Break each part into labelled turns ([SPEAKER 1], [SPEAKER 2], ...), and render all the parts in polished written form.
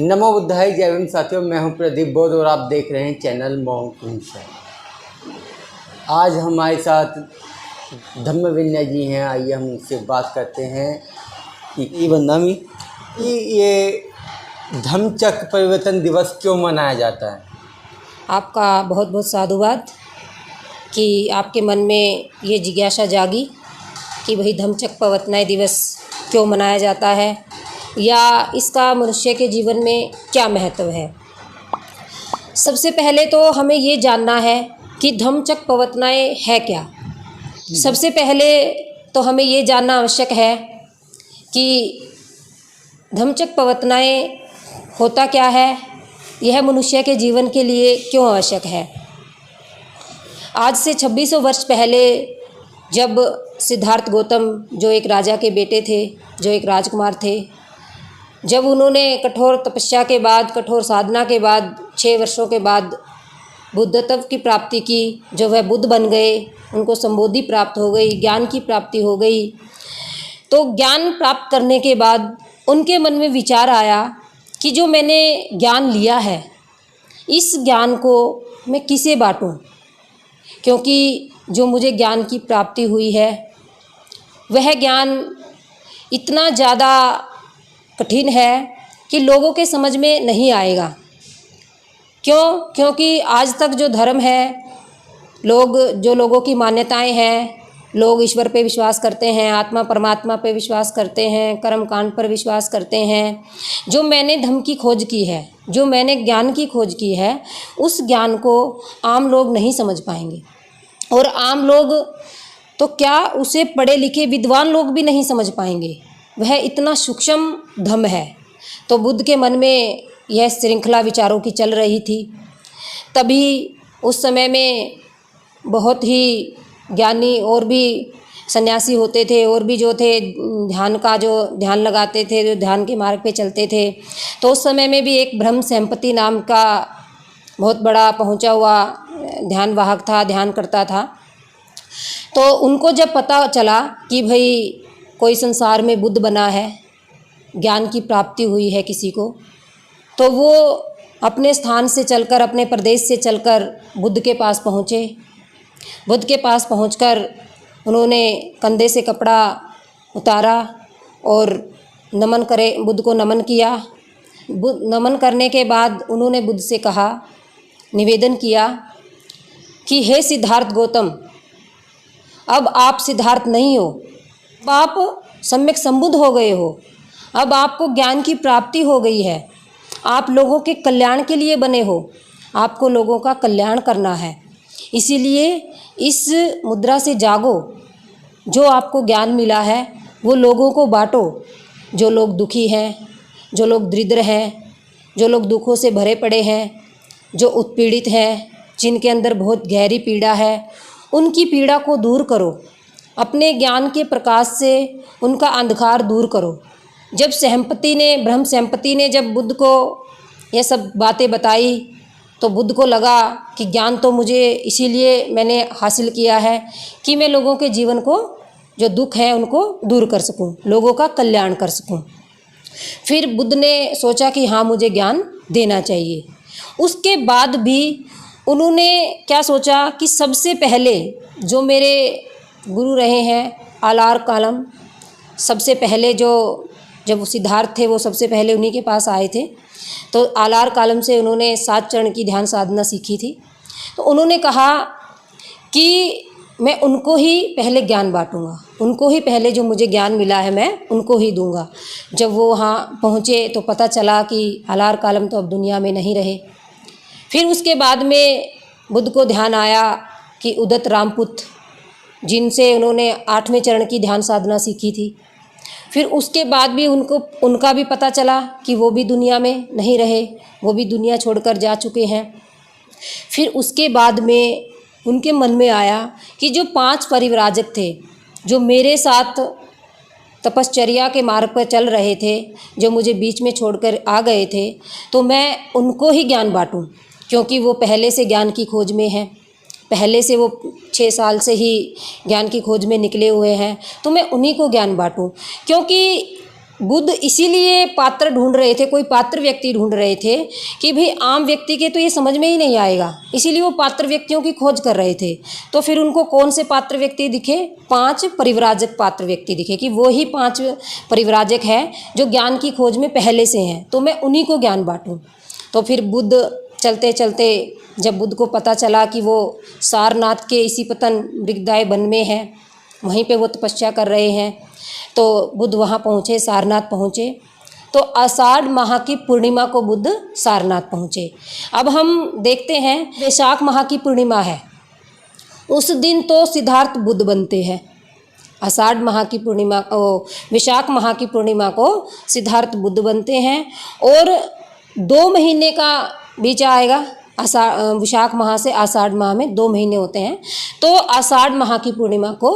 [SPEAKER 1] नमो बुद्धाय जय भीम साथियों, मैं हूं प्रदीप बौद्ध और आप देख रहे हैं चैनल मॉन्क इंसाइट। आज हमारे साथ धम्म विनय जी हैं। आइए हम उनसे बात करते हैं कि बंदामी कि ये धम्मचक्र परिवर्तन दिवस क्यों मनाया जाता है।
[SPEAKER 2] आपका बहुत बहुत साधुवाद कि आपके मन में ये जिज्ञासा जागी कि वही धम्मचक्र परिवर्तन दिवस क्यों मनाया जाता है या इसका मनुष्य के जीवन में क्या महत्व है। सबसे पहले तो हमें ये जानना है कि धम्मचक्र परिवर्तन है क्या। सबसे पहले तो हमें ये जानना आवश्यक है कि धम्मचक्र परिवर्तन होता क्या है, यह मनुष्य के जीवन के लिए क्यों आवश्यक है। आज से 2600 वर्ष पहले जब सिद्धार्थ गौतम जो एक राजा के बेटे थे, जो एक राजकुमार थे, जब उन्होंने कठोर तपस्या के बाद, कठोर साधना के बाद 6 वर्षों के बाद बुद्धत्व की प्राप्ति की, जो वह बुद्ध बन गए, उनको संबोधि प्राप्त हो गई, ज्ञान की प्राप्ति हो गई। तो ज्ञान प्राप्त करने के बाद उनके मन में विचार आया कि जो मैंने ज्ञान लिया है, इस ज्ञान को मैं किसे बांटूं, क्योंकि जो मुझे ज्ञान की प्राप्ति हुई है वह ज्ञान इतना ज़्यादा कठिन है कि लोगों के समझ में नहीं आएगा। क्योंकि आज तक जो धर्म है, लोगों की मान्यताएं हैं, लोग ईश्वर पे विश्वास करते हैं, आत्मा परमात्मा पे विश्वास करते हैं, कर्म कांड पर विश्वास करते हैं। जो मैंने धम्म की खोज की है, जो मैंने ज्ञान की खोज की है, उस ज्ञान को आम लोग नहीं समझ पाएंगे। और आम लोग तो क्या, उसे पढ़े लिखे विद्वान लोग भी नहीं समझ पाएंगे। वह इतना सूक्ष्म धम्म है। तो बुद्ध के मन में यह श्रृंखला विचारों की चल रही थी। तभी उस समय में बहुत ही ज्ञानी और भी सन्यासी होते थे, और भी जो थे ध्यान लगाते थे, जो ध्यान के मार्ग पे चलते थे। तो उस समय में भी एक ब्रह्म संपत्ति नाम का बहुत बड़ा पहुंचा हुआ ध्यान वाहक था, ध्यान करता था। तो उनको जब पता चला कि भाई कोई संसार में बुद्ध बना है, ज्ञान की प्राप्ति हुई है किसी को, तो वो अपने स्थान से चलकर, अपने प्रदेश से चलकर बुद्ध के पास पहुँचे। बुद्ध के पास पहुंचकर उन्होंने कंधे से कपड़ा उतारा और बुद्ध को नमन किया। नमन करने के बाद उन्होंने बुद्ध से कहा, निवेदन किया कि हे सिद्धार्थ गौतम, अब आप सिद्धार्थ नहीं हो, अब आप सम्यक संबुद्ध हो गए हो। अब आपको ज्ञान की प्राप्ति हो गई है। आप लोगों के कल्याण के लिए बने हो, आपको लोगों का कल्याण करना है। इसीलिए इस मुद्रा से जागो, जो आपको ज्ञान मिला है वो लोगों को बांटो। जो लोग दुखी हैं, जो लोग दरिद्र हैं, जो लोग दुखों से भरे पड़े हैं, जो उत्पीड़ित हैं, जिनके अंदर बहुत गहरी पीड़ा है, उनकी पीड़ा को दूर करो। अपने ज्ञान के प्रकाश से उनका अंधकार दूर करो। जब ब्रह्म संपत्ति ने जब बुद्ध को ये सब बातें बताई, तो बुद्ध को लगा कि ज्ञान तो मुझे इसीलिए मैंने हासिल किया है कि मैं लोगों के जीवन को, जो दुख है उनको दूर कर सकूं, लोगों का कल्याण कर सकूं। फिर बुद्ध ने सोचा कि हाँ, मुझे ज्ञान देना चाहिए। उसके बाद भी उन्होंने क्या सोचा कि सबसे पहले जो मेरे गुरु रहे हैं आलार कालम, सबसे पहले जब वो सिद्धार्थ थे, वो सबसे पहले उन्हीं के पास आए थे। तो आलार कालम से उन्होंने 7 चरण की ध्यान साधना सीखी थी। तो उन्होंने कहा कि मैं उनको ही पहले ज्ञान बांटूंगा, उनको ही पहले जो मुझे ज्ञान मिला है मैं उनको ही दूंगा। जब वो वहाँ पहुँचे तो पता चला कि आलार कालम तो अब दुनिया में नहीं रहे। फिर उसके बाद में बुद्ध को ध्यान आया कि उदत रामपुत्र, जिनसे उन्होंने 8वें चरण की ध्यान साधना सीखी थी, फिर उसके बाद भी उनका भी पता चला कि वो भी दुनिया में नहीं रहे, वो भी दुनिया छोड़कर जा चुके हैं। फिर उसके बाद में उनके मन में आया कि जो 5 परिव्राजक थे, जो मेरे साथ तपश्चर्या के मार्ग पर चल रहे थे, जो मुझे बीच में छोड़कर आ गए थे, तो मैं उनको ही ज्ञान बांटूं, क्योंकि वो पहले से ज्ञान की खोज में हैं, पहले से वो 6 साल से ही ज्ञान की खोज में निकले हुए हैं। तो मैं उन्हीं को ज्ञान बांटूं, क्योंकि बुद्ध इसीलिए पात्र ढूंढ रहे थे, कोई पात्र व्यक्ति ढूंढ रहे थे कि भाई आम व्यक्ति के तो ये समझ में ही नहीं आएगा, इसीलिए वो पात्र व्यक्तियों की खोज कर रहे थे। तो फिर उनको कौन से पात्र व्यक्ति दिखे? 5 परिव्राजक पात्र व्यक्ति दिखे कि वो ही 5 परिव्राजक हैं जो ज्ञान की खोज में पहले से हैं, तो मैं उन्हीं को ज्ञान बांटूं। तो फिर बुद्ध चलते चलते जब बुद्ध को पता चला कि वो सारनाथ के इसी पतन मृगदाय वन में है, वहीं पे वो तपस्या कर रहे हैं, तो बुद्ध वहाँ पहुँचे, सारनाथ पहुँचे। तो आषाढ़ माह की पूर्णिमा को बुद्ध सारनाथ पहुँचे। अब हम देखते हैं वैशाख माह की पूर्णिमा है, उस दिन तो सिद्धार्थ बुद्ध बनते हैं। आषाढ़ माह की पूर्णिमा वैशाख माह की पूर्णिमा को सिद्धार्थ बुद्ध बनते हैं और 2 महीने का बीच आएगा। वैशाख माह से आषाढ़ माह में 2 महीने होते हैं। तो आषाढ़ माह की पूर्णिमा को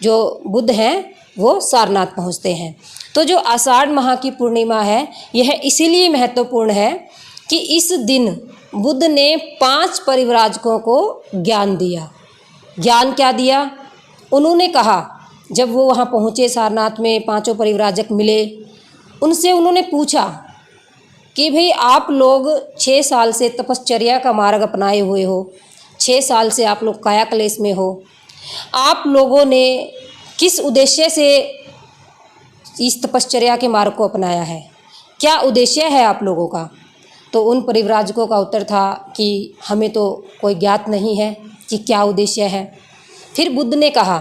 [SPEAKER 2] जो बुद्ध हैं वो सारनाथ पहुंचते हैं। तो जो आषाढ़ माह की पूर्णिमा है यह इसीलिए महत्वपूर्ण है कि इस दिन बुद्ध ने 5 परिव्राजकों को ज्ञान दिया। ज्ञान क्या दिया? उन्होंने कहा, जब वो वहाँ पहुँचे सारनाथ में, 5 परिव्राजक मिले, उनसे उन्होंने पूछा कि भाई आप लोग 6 साल से तपश्चर्या का मार्ग अपनाए हुए हो, 6 साल से आप लोग काया क्लेश में हो, आप लोगों ने किस उद्देश्य से इस तपश्चर्या के मार्ग को अपनाया है? क्या उद्देश्य है आप लोगों का? तो उन परिव्राजकों का उत्तर था कि हमें तो कोई ज्ञात नहीं है कि क्या उद्देश्य है। फिर बुद्ध ने कहा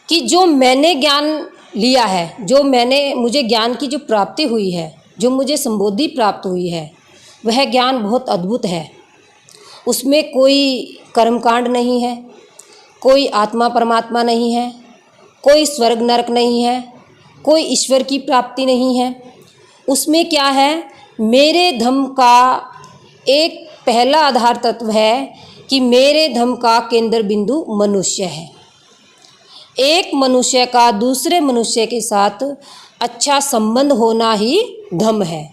[SPEAKER 2] कि जो मैंने ज्ञान लिया है, मुझे ज्ञान की जो प्राप्ति हुई है, जो मुझे संबोधि प्राप्त हुई है, वह ज्ञान बहुत अद्भुत है। उसमें कोई कर्मकांड नहीं है, कोई आत्मा परमात्मा नहीं है, कोई स्वर्ग नरक नहीं है, कोई ईश्वर की प्राप्ति नहीं है। उसमें क्या है? मेरे धम्म का एक पहला आधार तत्व है कि मेरे धम्म का केंद्र बिंदु मनुष्य है। एक मनुष्य का दूसरे मनुष्य के साथ अच्छा संबंध होना ही धम्म है।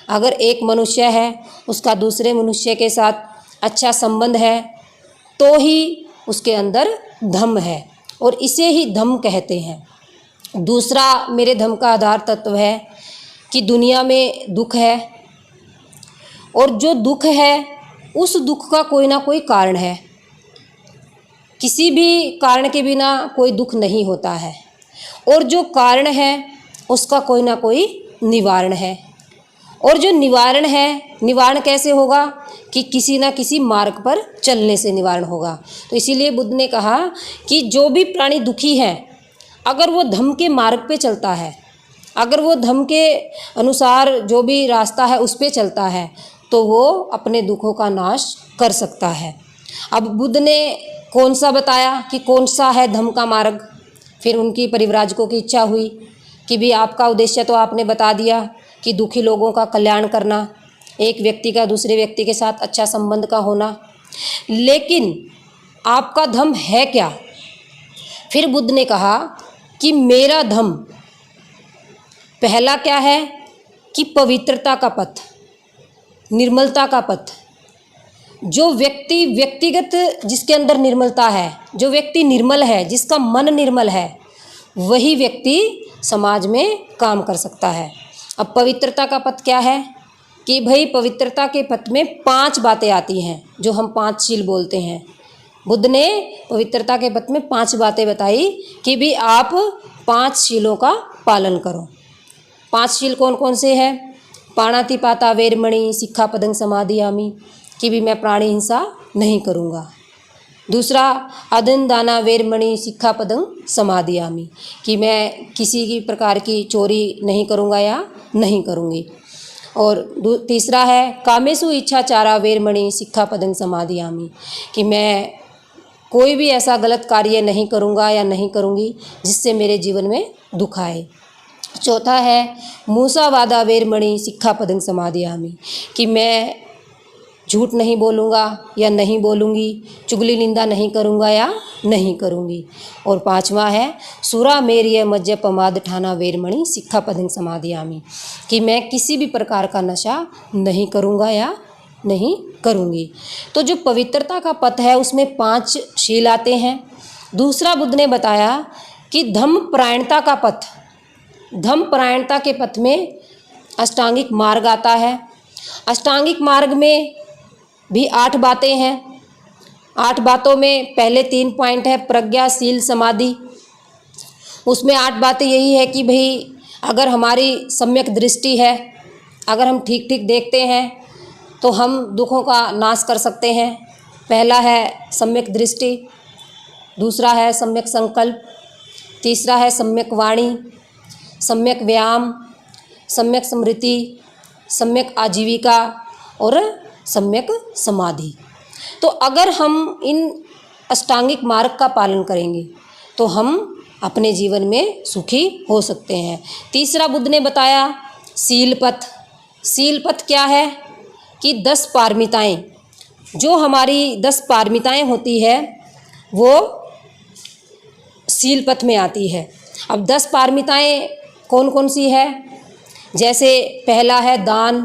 [SPEAKER 2] अगर एक मनुष्य है, उसका दूसरे मनुष्य के साथ अच्छा संबंध है, तो ही उसके अंदर धम्म है और इसे ही धम्म कहते हैं। दूसरा मेरे धम्म का आधार तत्व है कि दुनिया में दुख है और जो दुख है उस दुख का कोई ना कोई कारण है। किसी भी कारण के बिना कोई दुख नहीं होता है और जो कारण है उसका कोई ना कोई निवारण है। और जो निवारण है, निवारण कैसे होगा? कि किसी ना किसी मार्ग पर चलने से निवारण होगा। तो इसीलिए बुद्ध ने कहा कि जो भी प्राणी दुखी है, अगर वो धम्म के मार्ग पे चलता है, अगर वो धम्म के अनुसार जो भी रास्ता है उस पे चलता है, तो वो अपने दुखों का नाश कर सकता है। अब बुद्ध ने कौन सा बताया कि कौन सा है धम्म का मार्ग? फिर उनकी परिव्राजकों की इच्छा हुई कि भी आपका उद्देश्य तो आपने बता दिया कि दुखी लोगों का कल्याण करना, एक व्यक्ति का दूसरे व्यक्ति के साथ अच्छा संबंध का होना, लेकिन आपका धम्म है क्या? फिर बुद्ध ने कहा कि मेरा धम्म पहला क्या है कि पवित्रता का पथ, निर्मलता का पथ। जो व्यक्ति व्यक्तिगत जिसके अंदर निर्मलता है, जो व्यक्ति निर्मल है, जिसका मन निर्मल है, वही व्यक्ति समाज में काम कर सकता है। अब पवित्रता का पथ क्या है कि भाई पवित्रता के पथ में 5 बातें आती हैं जो हम 5 शील बोलते हैं। बुद्ध ने पवित्रता के पथ में 5 बातें बताई कि भी आप 5 शीलों का पालन करो। 5 शील कौन कौन से हैं? पाणातिपाता वेरमणि सिक्खापदं समादियामि, कि भी मैं प्राणी हिंसा नहीं करूँगा। दूसरा, अदन दाना वेरमणि सिक्खापदं समादियामि, कि मैं किसी की प्रकार की चोरी नहीं करूँगा या नहीं करूँगी। और तीसरा है कामेषु इच्छाचारा वेरमणि सिक्खापदं समादियामि, कि मैं कोई भी ऐसा गलत कार्य नहीं करूँगा या नहीं करूँगी जिससे मेरे जीवन में दुख आए। चौथा है मूसावादा वेरमणि सिक्खापदं समादियामि, कि मैं झूठ नहीं बोलूँगा या नहीं बोलूँगी, चुगली निंदा नहीं करूँगा या नहीं करूँगी। और 5वां है सुरा मेरिय मज्ज पमाद ठाना वेरमणि सिक्खापदं समादियामि, कि मैं किसी भी प्रकार का नशा नहीं करूँगा या नहीं करूँगी। तो जो पवित्रता का पथ है उसमें 5 शील आते हैं। दूसरा बुद्ध ने बताया कि धम्म परायणता का पथ, धम्म परायणता के पथ में अष्टांगिक मार्ग आता है। अष्टांगिक मार्ग में भी 8 बातें हैं। 8 बातों में पहले 3 पॉइंट है प्रज्ञा, शील, समाधि। उसमें 8 बातें यही है कि भाई अगर हमारी सम्यक दृष्टि है, अगर हम ठीक ठीक देखते हैं तो हम दुखों का नाश कर सकते हैं। पहला है सम्यक दृष्टि, दूसरा है सम्यक संकल्प, तीसरा है सम्यक वाणी, सम्यक व्यायाम, सम्यक स्मृति, सम्यक आजीविका और सम्यक समाधि। तो अगर हम इन अष्टांगिक मार्ग का पालन करेंगे तो हम अपने जीवन में सुखी हो सकते हैं। तीसरा बुद्ध ने बताया शील पथ। शील पथ क्या है कि 10 पारमिताएं, जो हमारी 10 पारमिताएं होती है वो शील पथ में आती है। अब 10 पारमिताएं कौन कौन सी है? जैसे पहला है दान,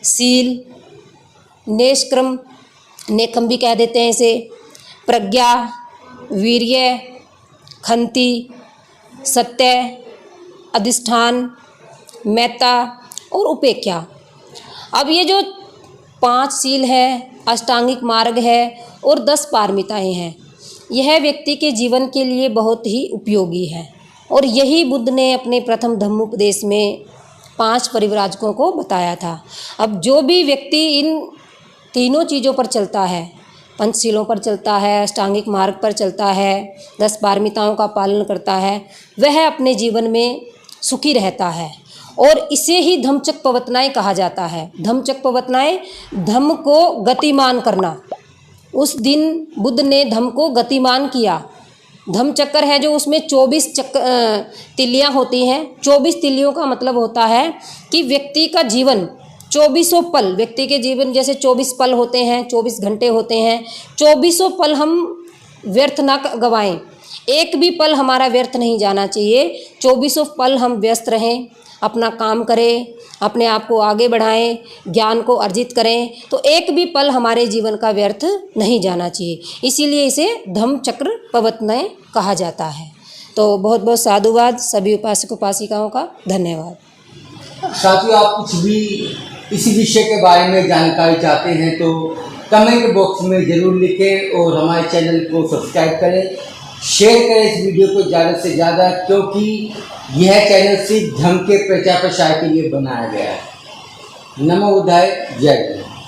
[SPEAKER 2] शील, नेष्क्रम, नेकम भी कह देते हैं इसे, प्रज्ञा, वीर्य, खंति, सत्य, अधिष्ठान, मैत्ता और उपेक्षा। अब ये जो 5 शील है, अष्टांगिक मार्ग है और 10 पारमिताएं हैं, यह व्यक्ति के जीवन के लिए बहुत ही उपयोगी है। और यही बुद्ध ने अपने प्रथम धम्मोपदेश में 5 परिव्राजकों को बताया था। अब जो भी व्यक्ति इन तीनों चीज़ों पर चलता है, पंचशीलों पर चलता है, अष्टांगिक मार्ग पर चलता है, 10 पारमिताओं का पालन करता है, वह अपने जीवन में सुखी रहता है। और इसे ही धम्मचक्र प्रवर्तनाएं कहा जाता है। धम्मचक्र प्रवर्तनाएं, धम्म को गतिमान करना। उस दिन बुद्ध ने धम्म को गतिमान किया। धम्म चक्र है जो, उसमें 24 तिल्लियाँ होती हैं। 24 तिल्लियों का मतलब होता है कि व्यक्ति का जीवन 24 पल, व्यक्ति के जीवन जैसे 24 पल होते हैं, 24 घंटे होते हैं, 24 पल हम व्यर्थ ना गवाएं। एक भी पल हमारा व्यर्थ नहीं जाना चाहिए। 24 पल हम व्यस्त रहें, अपना काम करें, अपने आप को आगे बढ़ाएं, ज्ञान को अर्जित करें, तो एक भी पल हमारे जीवन का व्यर्थ नहीं जाना चाहिए। इसीलिए इसे धम्म चक्र प्रवर्तनाएं कहा जाता है। तो बहुत बहुत साधुवाद सभी उपासक उपासिकाओं का, धन्यवाद।
[SPEAKER 1] साथियों, आप कुछ भी इसी विषय के बारे में जानकारी चाहते हैं तो कमेंट बॉक्स में ज़रूर लिखें और हमारे चैनल को सब्सक्राइब करें, शेयर करें इस वीडियो को ज़्यादा से ज़्यादा, क्योंकि यह चैनल सिर्फ धर्म के प्रचार प्रसार के लिए बनाया गया है। नमो बुद्धाय, जय गुरु।